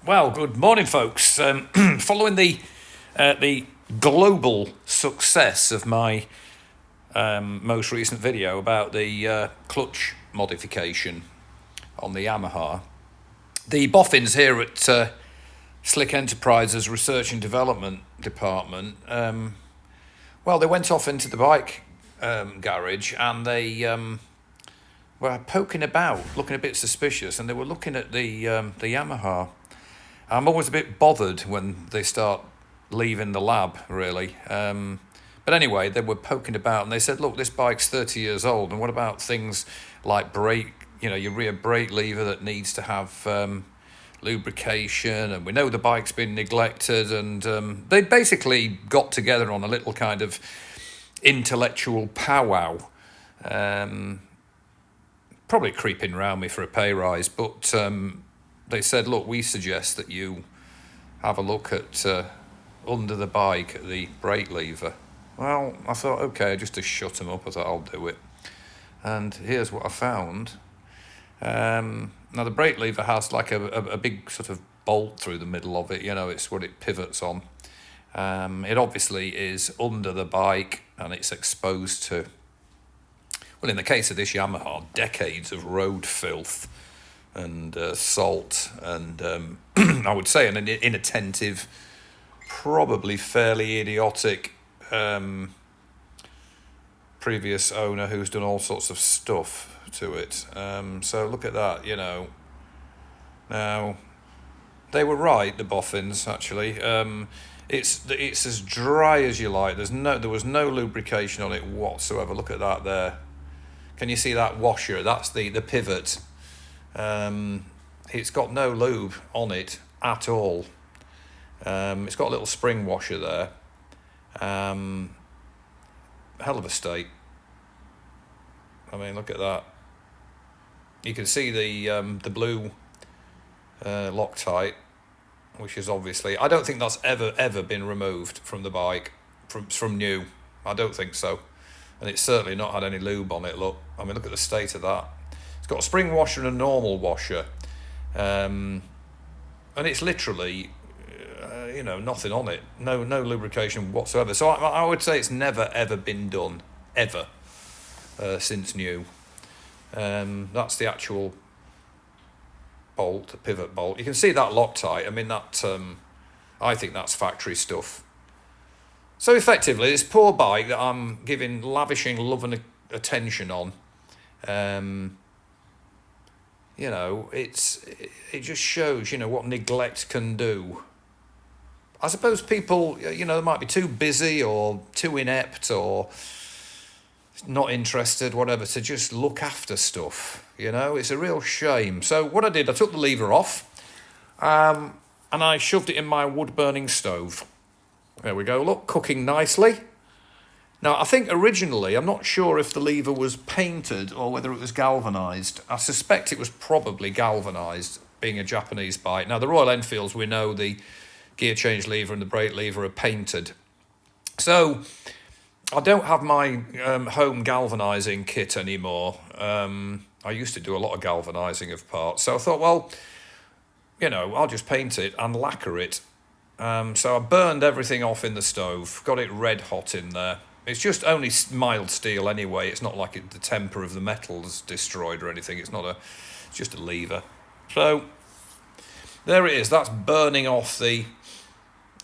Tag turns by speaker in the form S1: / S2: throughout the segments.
S1: Well, good morning, folks. Following the global success of my most recent video about the clutch modification on the Yamaha, the boffins here at Slick Enterprises Research and Development Department, well, they went off into the bike garage and they were poking about, looking a bit suspicious, and they were looking at the Yamaha. I'm always a bit bothered when they start leaving the lab, really. But anyway, they were poking about and they said, look, this bike's 30 years old. And what about things like brake, your rear brake lever that needs to have lubrication? And we know the bike's been neglected. And they basically got together on a little kind of intellectual powwow. Probably creeping around me for a pay rise, but they said, look, we suggest that you have a look at under the bike at the brake lever. Well, I thought, okay, just to shut them up, I thought I'll do it. And here's what I found. Now, the brake lever has like a big sort of bolt through the middle of it. It's what it pivots on. It obviously is under the bike and it's exposed to, well, in the case of this Yamaha, decades of road filth and salt and I would say an inattentive, probably fairly idiotic previous owner who's done all sorts of stuff to it. So look at that, Now, they were right, the boffins, actually. It's as dry as you like. There was no lubrication on it whatsoever. Look at that there. Can you see that washer? That's the pivot. It's got no lube on it at all. It's got a little spring washer there. Hell of a state. I mean, look at that. You can see the blue Loctite, which is obviously, I don't think that's ever been removed from the bike from new. I don't think so. And it's certainly not had any lube on it. Look, I mean, look at the state of that. It's got a spring washer and a normal washer, and it's literally, nothing on it. No lubrication whatsoever. So I would say it's never ever been done ever since new. That's the actual bolt, the pivot bolt. You can see that Loctite. I mean, that I think that's factory stuff. So effectively, this poor bike that I'm lavishing love and attention on. It just shows, what neglect can do. I suppose people, they might be too busy or too inept or not interested, whatever, to just look after stuff. It's a real shame. So what I did, I took the lever off, and I shoved it in my wood-burning stove. There we go, look, cooking nicely. Now, I think originally, I'm not sure if the lever was painted or whether it was galvanised. I suspect it was probably galvanised, being a Japanese bike. Now, the Royal Enfields, we know the gear change lever and the brake lever are painted. So, I don't have my home galvanising kit anymore. I used to do a lot of galvanising of parts. So I thought, well, I'll just paint it and lacquer it. So I burned everything off in the stove, got it red hot in there. It's just only mild steel anyway. It's not like the temper of the metal's destroyed or anything. It's just a lever. So there it is. That's burning off the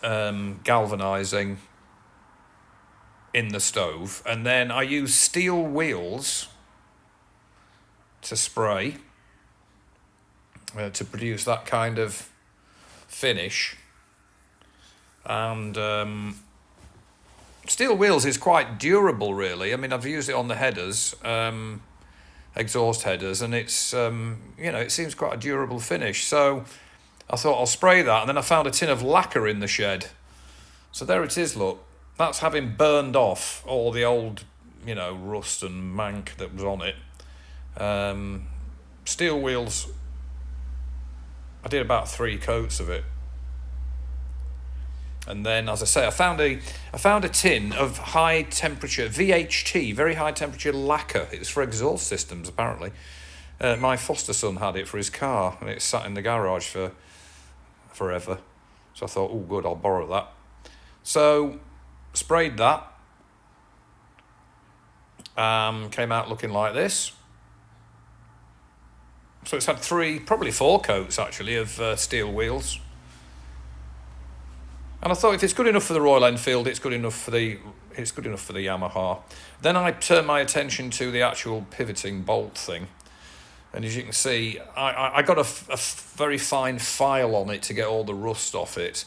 S1: galvanising in the stove. And then I use steel wheels to spray to produce that kind of finish. And steel wheels is quite durable, really. I mean, I've used it on the headers, exhaust headers, and it's, it seems quite a durable finish. So I thought I'll spray that, and then I found a tin of lacquer in the shed. So there it is, look. That's having burned off all the old, rust and mank that was on it. Steel wheels, I did about 3 coats of it. And then, as I say, I found a tin of high temperature VHT, very high temperature lacquer. It was for exhaust systems, apparently. My foster son had it for his car, and it sat in the garage for forever. So I thought, oh, good, I'll borrow that. So sprayed that. Came out looking like this. So it's had probably 4 coats actually of steel wheels. And I thought if it's good enough for the Royal Enfield, it's good enough for the Yamaha. Then I turned my attention to the actual pivoting bolt thing. And as you can see, I got a very fine file on it to get all the rust off it.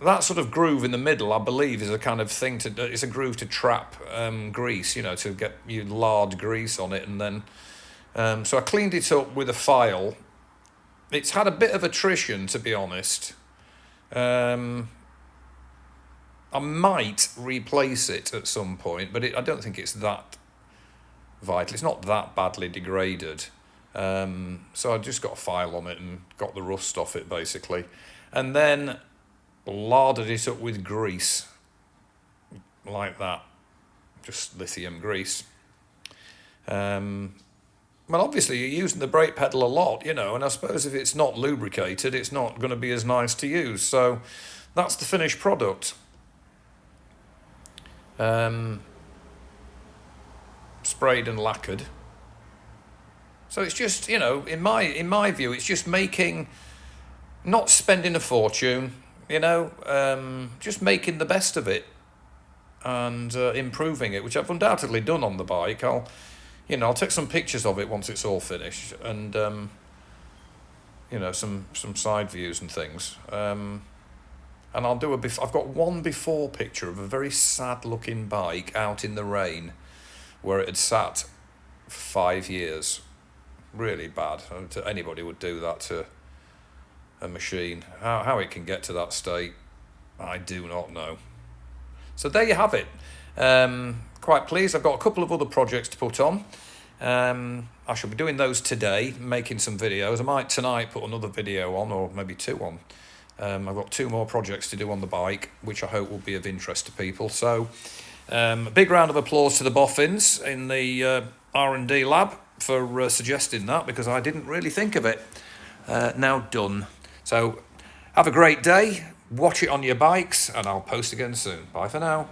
S1: That sort of groove in the middle, I believe, is a kind of thing it's a groove to trap grease, to get you lard grease on it. And then, so I cleaned it up with a file. It's had a bit of attrition, to be honest. I might replace it at some point, but I don't think it's that vital. It's not that badly degraded. So I just got a file on it and got the rust off it, basically. And then larded it up with grease, like that. Just lithium grease. Well, obviously you're using the brake pedal a lot, and I suppose if it's not lubricated, it's not going to be as nice to use. So that's the finished product. Sprayed and lacquered. So it's just, in my view, it's just not spending a fortune, just making the best of it and improving it, which I've undoubtedly done on the bike. I'll take some pictures of it once it's all finished and, some side views and things. And I'll do I've got one before picture of a very sad looking bike out in the rain where it had sat for 5 years. Really bad. Anybody would do that to a machine. How it can get to that state, I do not know. So there you have it. Quite pleased. I've got a couple of other projects to put on. I shall be doing those today, making some videos. I might tonight put another video on, or maybe 2 on. I've got 2 more projects to do on the bike, which I hope will be of interest to people. So a big round of applause to the boffins in the R&D lab for suggesting that, because I didn't really think of it. Now done. So have a great day. Watch it on your bikes, and I'll post again soon. Bye for now.